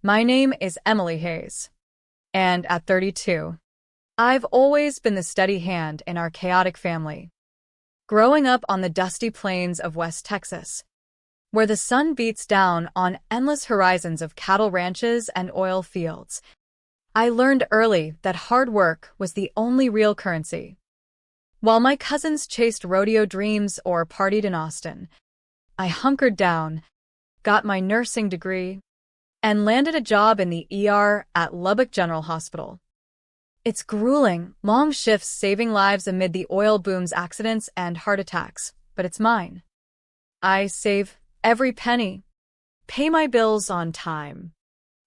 My name is Emily Hayes, and at 32, I've always been the steady hand in our chaotic family. Growing up on the dusty plains of West Texas, where the sun beats down on endless horizons of cattle ranches and oil fields, I learned early that hard work was the only real currency. While my cousins chased rodeo dreams or partied in Austin, I hunkered down, got my nursing degree, and landed a job in the ER at Lubbock General Hospital. It's grueling, long shifts saving lives amid the oil boom's accidents and heart attacks, but it's mine. I save every penny, pay my bills on time,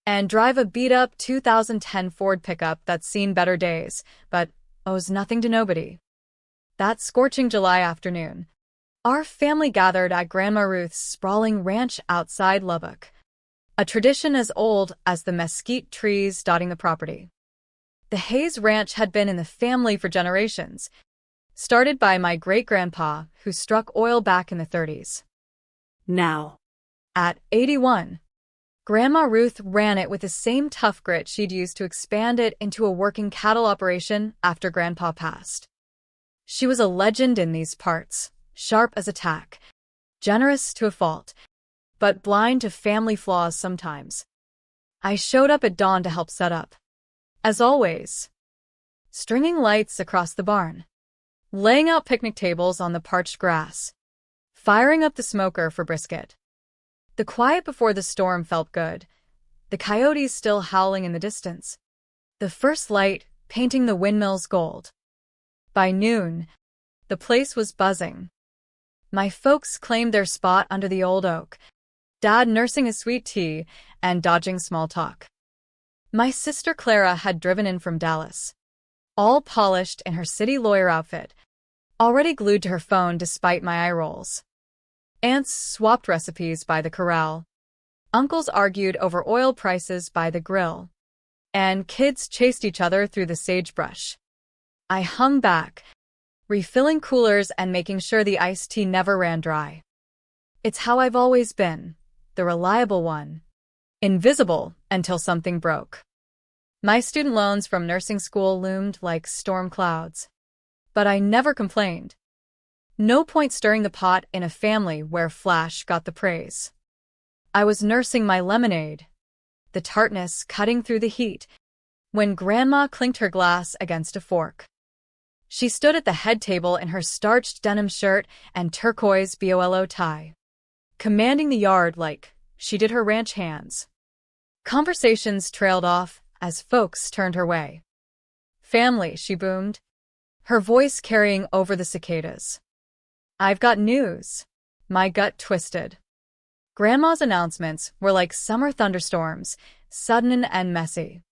and drive a beat-up 2010 Ford pickup that's seen better days, but owes nothing to nobody. That scorching July afternoon, our family gathered at Grandma Ruth's sprawling ranch outside Lubbock, a tradition as old as the mesquite trees dotting the property. The Hayes Ranch had been in the family for generations, started by my great-grandpa, who struck oil back in the 30s. Now, at 81, Grandma Ruth ran it with the same tough grit she'd used to expand it into a working cattle operation after Grandpa passed. She was a legend in these parts, sharp as a tack, generous to a fault, but blind to family flaws sometimes. I showed up at dawn to help set up. As always, stringing lights across the barn, laying out picnic tables on the parched grass, firing up the smoker for brisket. The quiet before the storm felt good, the coyotes still howling in the distance, the first light painting the windmills gold. By noon, the place was buzzing. My folks claimed their spot under the old oak, Dad nursing his sweet tea and dodging small talk. My sister Clara had driven in from Dallas, all polished in her city lawyer outfit, already glued to her phone despite my eye rolls. Aunts swapped recipes by the corral, uncles argued over oil prices by the grill, and kids chased each other through the sagebrush. I hung back, refilling coolers and making sure the iced tea never ran dry. It's how I've always been, the reliable one. Invisible until something broke. My student loans from nursing school loomed like storm clouds. But I never complained. No point stirring the pot in a family where flash got the praise. I was nursing my lemonade, the tartness cutting through the heat, when Grandma clinked her glass against a fork. She stood at the head table in her starched denim shirt and turquoise bolo tie, commanding the yard like she did her ranch hands. Conversations trailed off as folks turned her way. "Family," she boomed, her voice carrying over the cicadas. "I've got news." My gut twisted. Grandma's announcements were like summer thunderstorms, sudden and messy.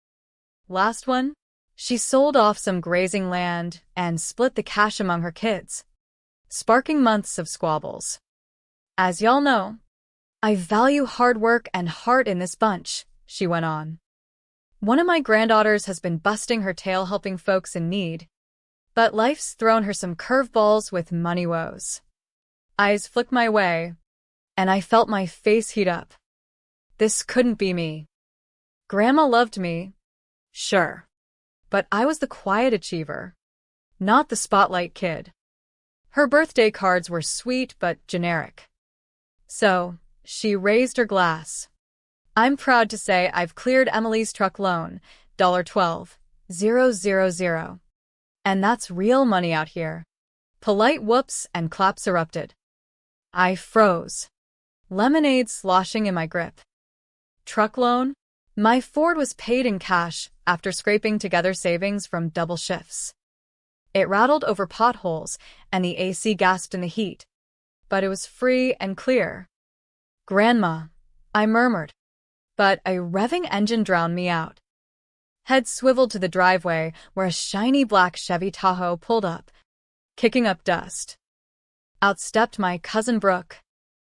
Last one? She sold off some grazing land and split the cash among her kids, sparking months of squabbles. "As y'all know, I value hard work and heart in this bunch," she went on. "One of my granddaughters has been busting her tail helping folks in need, but life's thrown her some curveballs with money woes." Eyes flicked my way, and I felt my face heat up. This couldn't be me. Grandma loved me, sure, but I was the quiet achiever, not the spotlight kid. Her birthday cards were sweet but generic. So, she raised her glass. "I'm proud to say I've cleared Emily's truck loan, $12,000. And that's real money out here." Polite whoops and claps erupted. I froze, lemonade sloshing in my grip. Truck loan? My Ford was paid in cash after scraping together savings from double shifts. It rattled over potholes and the AC gasped in the heat, but it was free and clear. "Grandma," I murmured, but a revving engine drowned me out. Head swiveled to the driveway where a shiny black Chevy Tahoe pulled up, kicking up dust. Out stepped my cousin Brooke,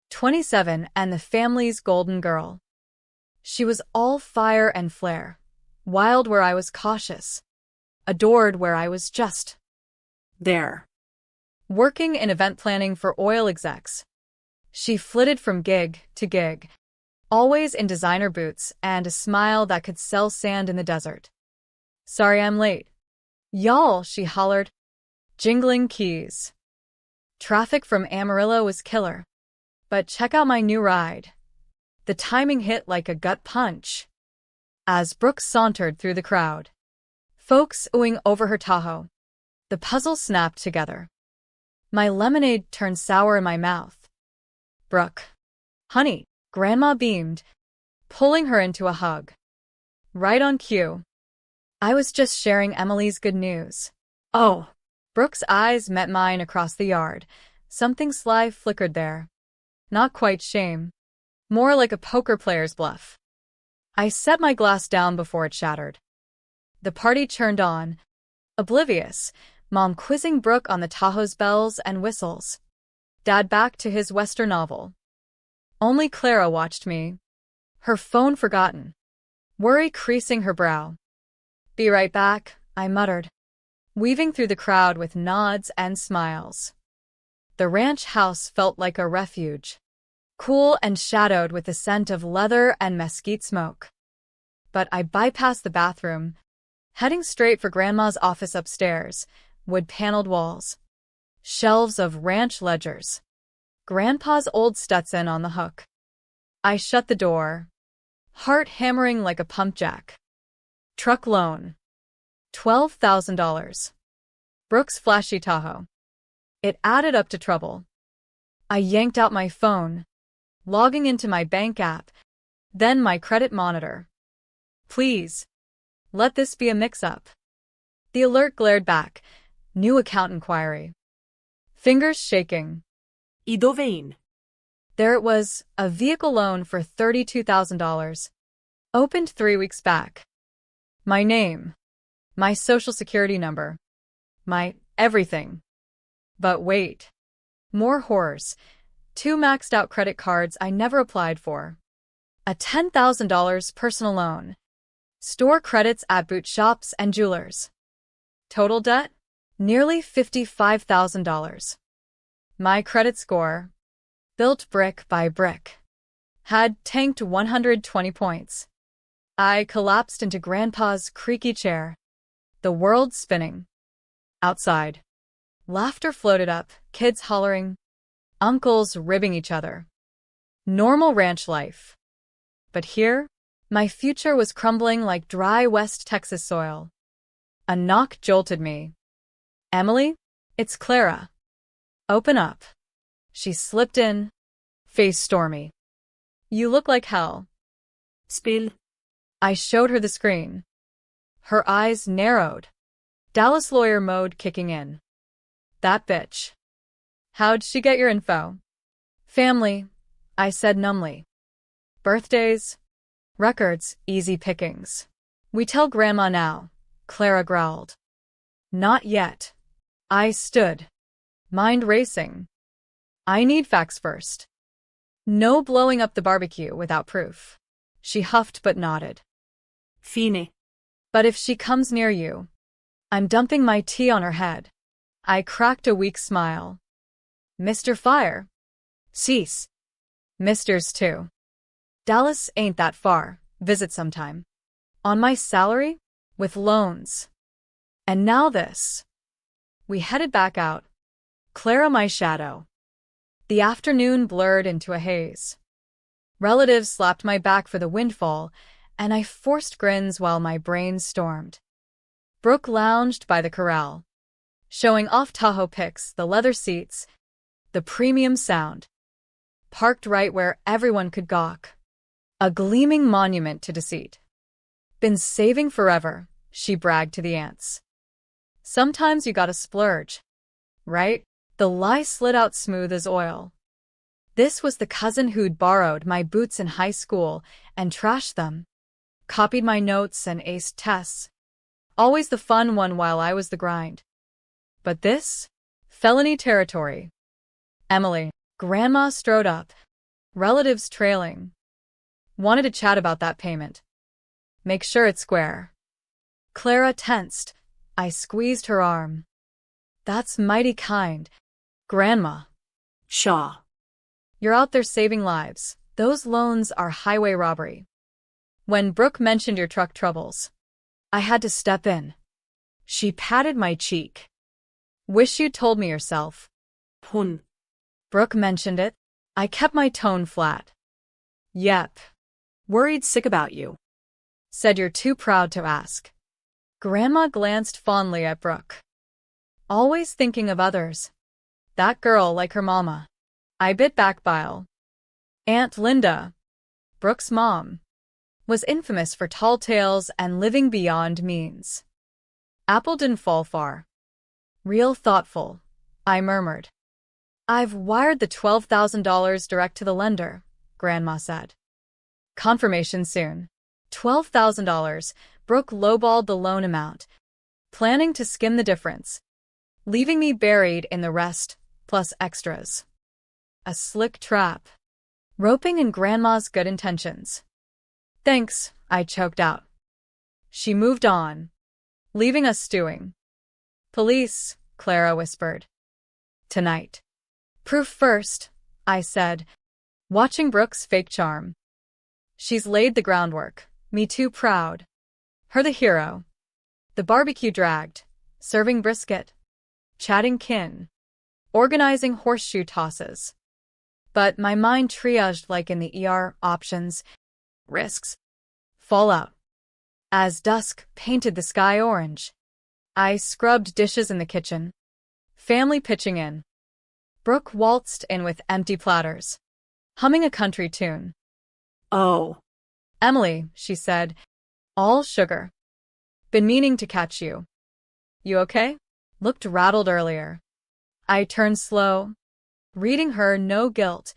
27 and the family's golden girl. She was all fire and flair, wild where I was cautious, adored where I was just there. Working in event planning for oil execs, she flitted from gig to gig, always in designer boots and a smile that could sell sand in the desert. "Sorry I'm late. Y'all," she hollered, jingling keys. Traffic from Amarillo was killer. But check out my new ride. The timing hit like a gut punch. As Brooke sauntered through the crowd, folks oohing over her Tahoe, the puzzle snapped together. My lemonade turned sour in my mouth. "Brooke. Honey," Grandma beamed, pulling her into a hug. Right on cue. "I was just sharing Emily's good news." "Oh." Brooke's eyes met mine across the yard. Something sly flickered there. Not quite shame. More like a poker player's bluff. I set my glass down before it shattered. The party churned on, oblivious, Mom quizzing Brooke on the Tahoe's bells and whistles. Dad back to his Western novel. Only Clara watched me. Her phone forgotten. Worry creasing her brow. "Be right back," I muttered, weaving through the crowd with nods and smiles. The ranch house felt like a refuge, cool and shadowed with the scent of leather and mesquite smoke. But I bypassed the bathroom, heading straight for Grandma's office upstairs, wood-paneled walls, shelves of ranch ledgers, Grandpa's old Stetson on the hook. I shut the door, heart hammering like a pump jack. Truck loan. $12,000. Brooke's flashy Tahoe. It added up to trouble. I yanked out my phone, logging into my bank app, then my credit monitor. "Please, let this be a mix-up." The alert glared back. New account inquiry. Fingers shaking. I dove in? There it was, a vehicle loan for $32,000. Opened 3 weeks back. My name. My social security number. My everything. But wait. More horrors. 2 maxed-out credit cards I never applied for. A $10,000 personal loan. Store credits at boot shops and jewelers. Total debt? Nearly $55,000. My credit score, built brick by brick, had tanked 120 points. I collapsed into Grandpa's creaky chair, the world spinning. Outside, laughter floated up, kids hollering, uncles ribbing each other. Normal ranch life. But here, my future was crumbling like dry West Texas soil. A knock jolted me. "Emily, it's Clara. Open up." She slipped in, face stormy. "You look like hell." Spill. I showed her the screen. Her eyes narrowed. Dallas lawyer mode kicking in. "That bitch. How'd she get your info?" "Family," I said numbly. "Birthdays, records, easy pickings. We tell Grandma now," Clara growled. "Not yet." I stood, mind racing. "I need facts first. No blowing up the barbecue without proof." She huffed but nodded. Fine. "But if she comes near you, I'm dumping my tea on her head." I cracked a weak smile. "Mr. Fire?" "Cease." "Misters too." "Dallas ain't that far. Visit sometime." "On my salary? With loans." And now this. We headed back out. Clara my shadow. The afternoon blurred into a haze. Relatives slapped my back for the windfall, and I forced grins while my brain stormed. Brooke lounged by the corral, showing off Tahoe pics, the leather seats, the premium sound. Parked right where everyone could gawk. A gleaming monument to deceit. "Been saving forever," she bragged to the aunts. "Sometimes you gotta splurge, right?" The lie slid out smooth as oil. This was the cousin who'd borrowed my boots in high school and trashed them, copied my notes and aced tests. Always the fun one while I was the grind. But this? Felony territory. "Emily." Grandma strode up, relatives trailing. "Wanted to chat about that payment. Make sure it's square." Clara tensed. I squeezed her arm. "That's mighty kind, Grandma." Shaw. "You're out there saving lives. Those loans are highway robbery. When Brooke mentioned your truck troubles, I had to step in. She patted my cheek. Wish you'd told me yourself. Hon. Brooke mentioned it. I kept my tone flat. Yep. Worried sick about you. Said you're too proud to ask. Grandma glanced fondly at Brooke. Always thinking of others. That girl like her mama. I bit back bile. Aunt Linda, Brooke's mom, was infamous for tall tales and living beyond means. Apple didn't fall far. Real thoughtful, I murmured. I've wired the $12,000 direct to the lender, Grandma said. Confirmation soon. $12,000, Brooke lowballed the loan amount, planning to skim the difference, leaving me buried in the rest, plus extras. A slick trap. Roping in Grandma's good intentions. Thanks, I choked out. She moved on, leaving us stewing. Police, Clara whispered. Tonight. Proof first, I said, watching Brooke's fake charm. She's laid the groundwork, me too proud. Her the hero. The barbecue dragged, serving brisket, chatting kin, organizing horseshoe tosses. But my mind triaged like in the ER, options, risks, fallout. As dusk painted the sky orange, I scrubbed dishes in the kitchen, family pitching in. Brooke waltzed in with empty platters, humming a country tune. Oh. Emily, she said, all sugar. Been meaning to catch you. You okay? Looked rattled earlier. I turned slow, reading her no guilt,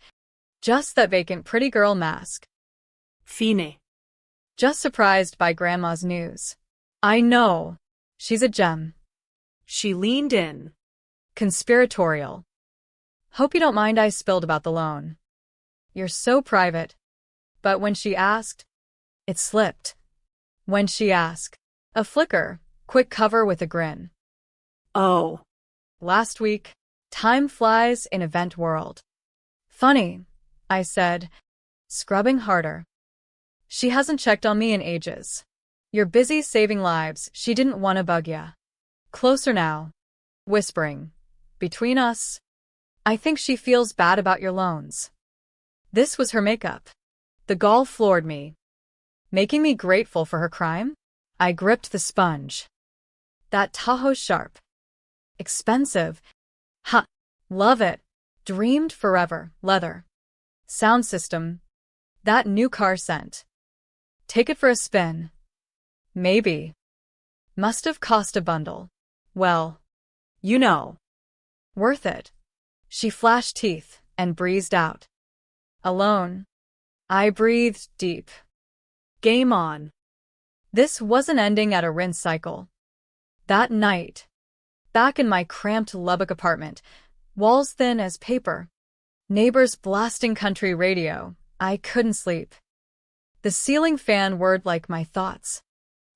just that vacant pretty girl mask. Fine. Just surprised by Grandma's news. I know. She's a gem. She leaned in. Conspiratorial. Hope you don't mind I spilled about the loan. You're so private. But when she asked, it slipped. When she asked, a flicker, quick cover with a grin. Oh. Last week, time flies in event world. Funny, I said, scrubbing harder. She hasn't checked on me in ages. You're busy saving lives, she didn't want to bug ya. Closer now. Whispering. Between us. I think she feels bad about your loans. This was her makeup. The gall floored me. Making me grateful for her crime? I gripped the sponge. That Tahoe's sharp. Expensive. Ha! Love it. Dreamed forever. Leather. Sound system. That new car scent. Take it for a spin. Maybe. Must have cost a bundle. Well, you know. Worth it. She flashed teeth and breezed out. Alone. I breathed deep. Game on. This wasn't ending at a rinse cycle. That night, back in my cramped Lubbock apartment, walls thin as paper, neighbors blasting country radio, I couldn't sleep. The ceiling fan whirred like my thoughts,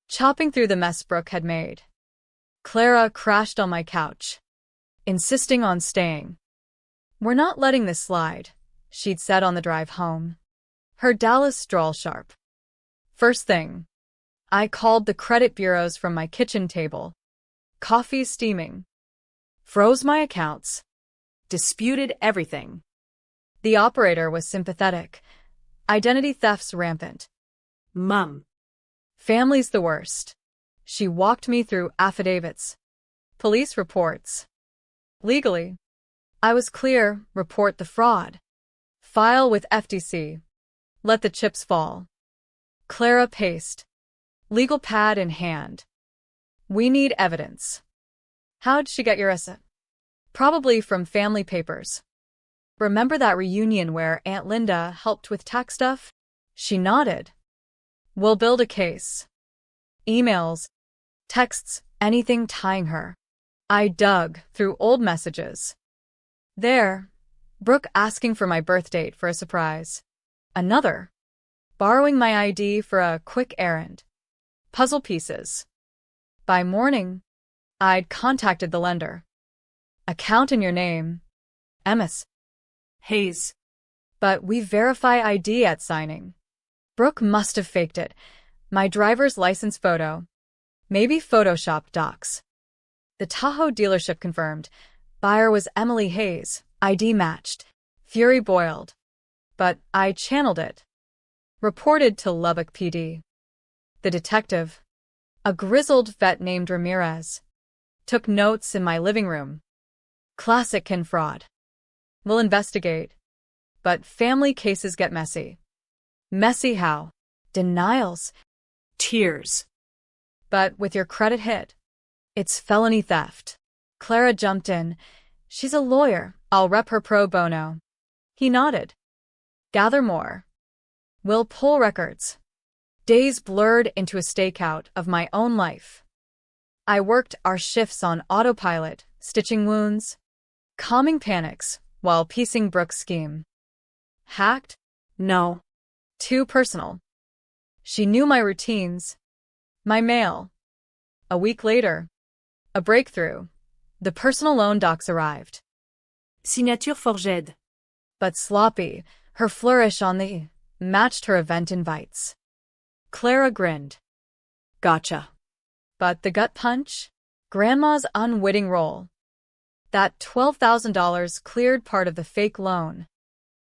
chopping through the mess Brooke had made. Clara crashed on my couch, insisting on staying. We're not letting this slide, she'd said on the drive home. Her Dallas drawl sharp. First thing, I called the credit bureaus from my kitchen table. Coffee steaming. Froze my accounts. Disputed everything. The operator was sympathetic. Identity thefts rampant. Mum. Family's the worst. She walked me through affidavits. Police reports. Legally. I was clear, report the fraud. File with FTC. Let the chips fall. Clara paced. Legal pad in hand. We need evidence. How'd she get your essay? Probably from family papers. Remember that reunion where Aunt Linda helped with tax stuff? She nodded. We'll build a case. Emails, texts, anything tying her. I dug through old messages. There, Brooke asking for my birth date for a surprise. Another. Borrowing my ID for a quick errand. Puzzle pieces. By morning, I'd contacted the lender. Account in your name. Emis. Hayes. But we verify ID at signing. Brooke must have faked it. My driver's license photo. Maybe Photoshop docs. The Tahoe dealership confirmed. Buyer was Emily Hayes. ID matched. Fury boiled. But I channeled it. Reported to Lubbock PD. The detective, a grizzled vet named Ramirez, took notes in my living room. Classic kin fraud. We'll investigate. But family cases get messy. Messy how? Denials. Tears. But with your credit hit, it's felony theft. Clara jumped in. She's a lawyer. I'll rep her pro bono. He nodded. Gather more. We'll pull records. Days blurred into a stakeout of my own life. I worked our shifts on autopilot, stitching wounds, calming panics, while piecing Brooke's scheme. Hacked? No. Too personal. She knew my routines, my mail. A week later, a breakthrough. The personal loan docs arrived. Signature forged. But sloppy, her flourish on the matched her event invites. Clara grinned. Gotcha. But the gut punch? Grandma's unwitting role. That $12,000 cleared part of the fake loan,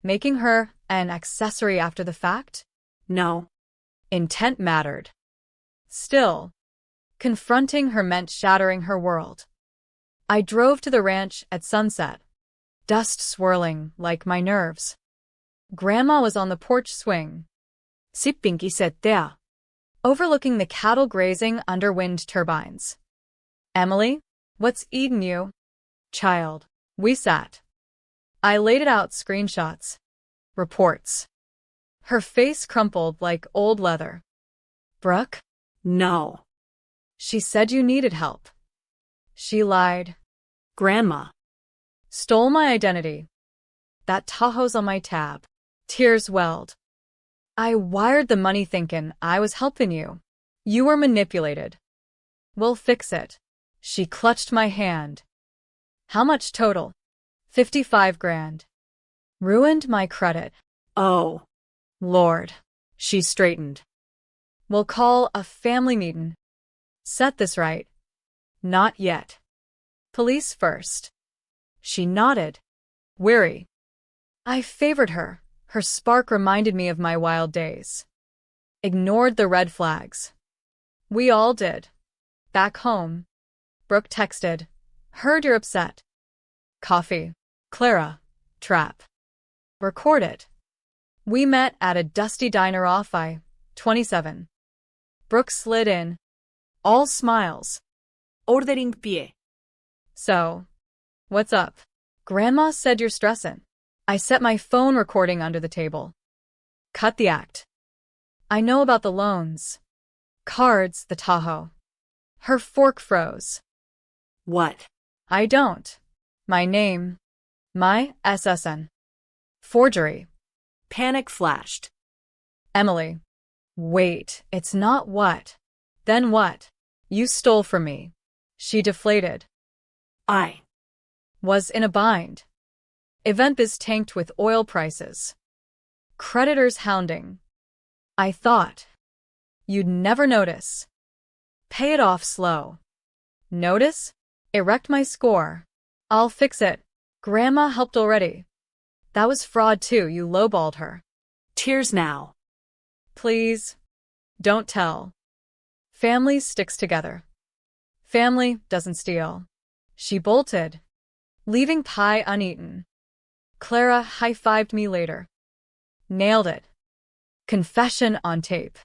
making her an accessory after the fact? No. Intent mattered. Still, confronting her meant shattering her world. I drove to the ranch at sunset, dust swirling like my nerves. Grandma was on the porch swing, sipping tea, overlooking the cattle grazing under wind turbines. Emily, what's eating you? Child. We sat. I laid it out screenshots. Reports. Her face crumpled like old leather. Brooke? No. She said you needed help. She lied. Grandma. Stole my identity. That Tahoe's on my tab. Tears welled. I wired the money thinking I was helping you. You were manipulated. We'll fix it. She clutched my hand. How much total? 55 grand. Ruined my credit. Oh. Lord. She straightened. We'll call a family meeting. Set this right. Not yet. Police first. She nodded. Weary. I favored her. Her spark reminded me of my wild days. Ignored the red flags. We all did. Back home. Brooke texted. Heard you're upset. Coffee. Clara. Trap. Record it. We met at a dusty diner off I-27. Brooke slid in. All smiles. Ordering pie. So, what's up? Grandma said you're stressing. I set my phone recording under the table. Cut the act. I know about the loans. Cards, the Tahoe. Her fork froze. What? I don't. My name. My SSN. Forgery. Panic flashed. Emily. Wait, it's not what. Then what? You stole from me. She deflated. I Was in a bind. Event biz tanked with oil prices. Creditors hounding. I thought. You'd never notice. Pay it off slow. Notice? It wrecked my score. I'll fix it. Grandma helped already. That was fraud too, you lowballed her. Tears now. Please. Don't tell. Family sticks together. Family doesn't steal. She bolted, leaving pie uneaten. Clara high-fived me later. Nailed it. Confession on tape.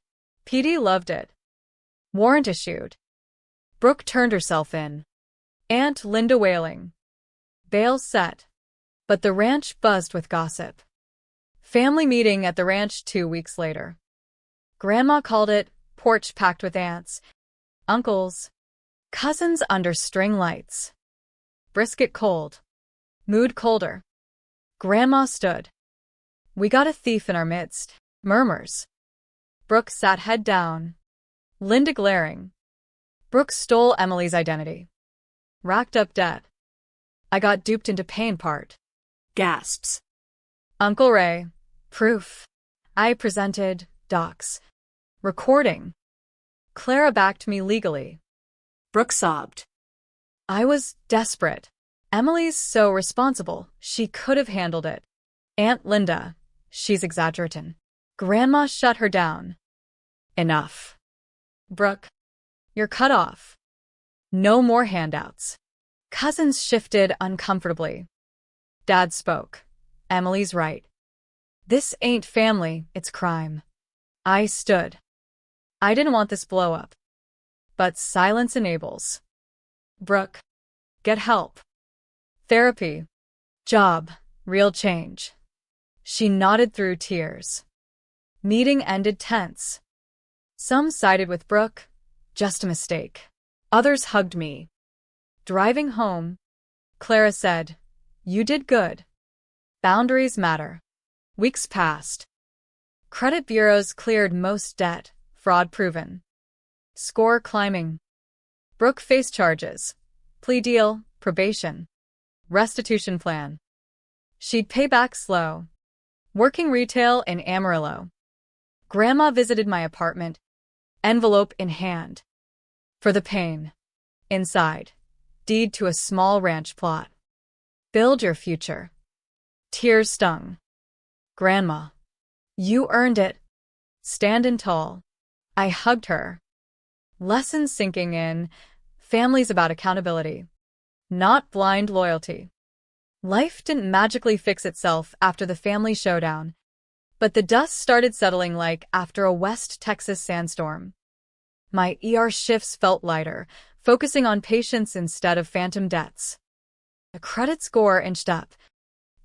PD loved it. Warrant issued. Brooke turned herself in. Aunt Linda wailing. Bail set. But the ranch buzzed with gossip. Family meeting at the ranch 2 weeks later. Grandma called it porch packed with aunts, uncles, cousins under string lights. Brisket cold. Mood colder. Grandma stood. We got a thief in our midst. Murmurs. Brooke sat head down. Linda glaring. Brooke stole Emily's identity. Racked up debt. I got duped into paying part. Gasps. Uncle Ray, Proof. I presented docs. Recording. Clara backed me legally. Brooke sobbed. I was desperate. Emily's so responsible. She could have handled it. Aunt Linda. She's exaggerating. Grandma shut her down. Enough. Brooke, you're cut off. No more handouts. Cousins shifted uncomfortably. Dad spoke. Emily's right. This ain't family, it's crime. I stood. I didn't want this blow up. But silence enables. Brooke, get help. Therapy. Job. Real change. She nodded through tears. Meeting ended tense. Some sided with Brooke. Just a mistake. Others hugged me. Driving home, Clara said, "You did good. Boundaries matter." Weeks passed. Credit bureaus cleared most debt, fraud proven. Score climbing. Brooke faced charges. Plea deal, probation. Restitution plan. She'd pay back slow. Working retail in Amarillo. Grandma visited my apartment, envelope in hand. For the pain. Inside. Deed to a small ranch plot. Build your future. Tears stung. Grandma. You earned it. Standin' tall. I hugged her. Lessons sinking in. Family's about accountability. Not blind loyalty. Life didn't magically fix itself after the family showdown, but the dust started settling like after a West Texas sandstorm. My shifts felt lighter, focusing on patience instead of phantom debts. The credit score inched up,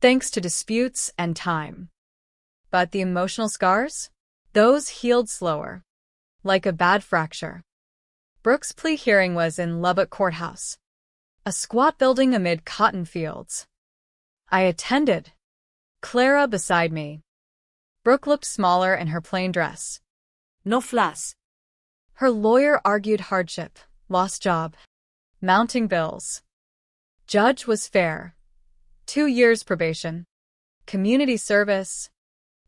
thanks to disputes and time. But the emotional scars? Those healed slower, like a bad fracture. Brooke's plea hearing was in Lubbock Courthouse, a squat building amid cotton fields. I attended. Clara beside me. Brooke looked smaller in her plain dress. No flas. Her lawyer argued hardship, lost job, mounting bills. Judge was fair. 2 years probation. Community service.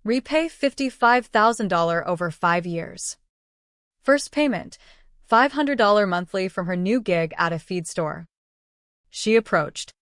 Repay $55,000 over 5 years. First payment, $500 monthly from her new gig at a feed store. She approached.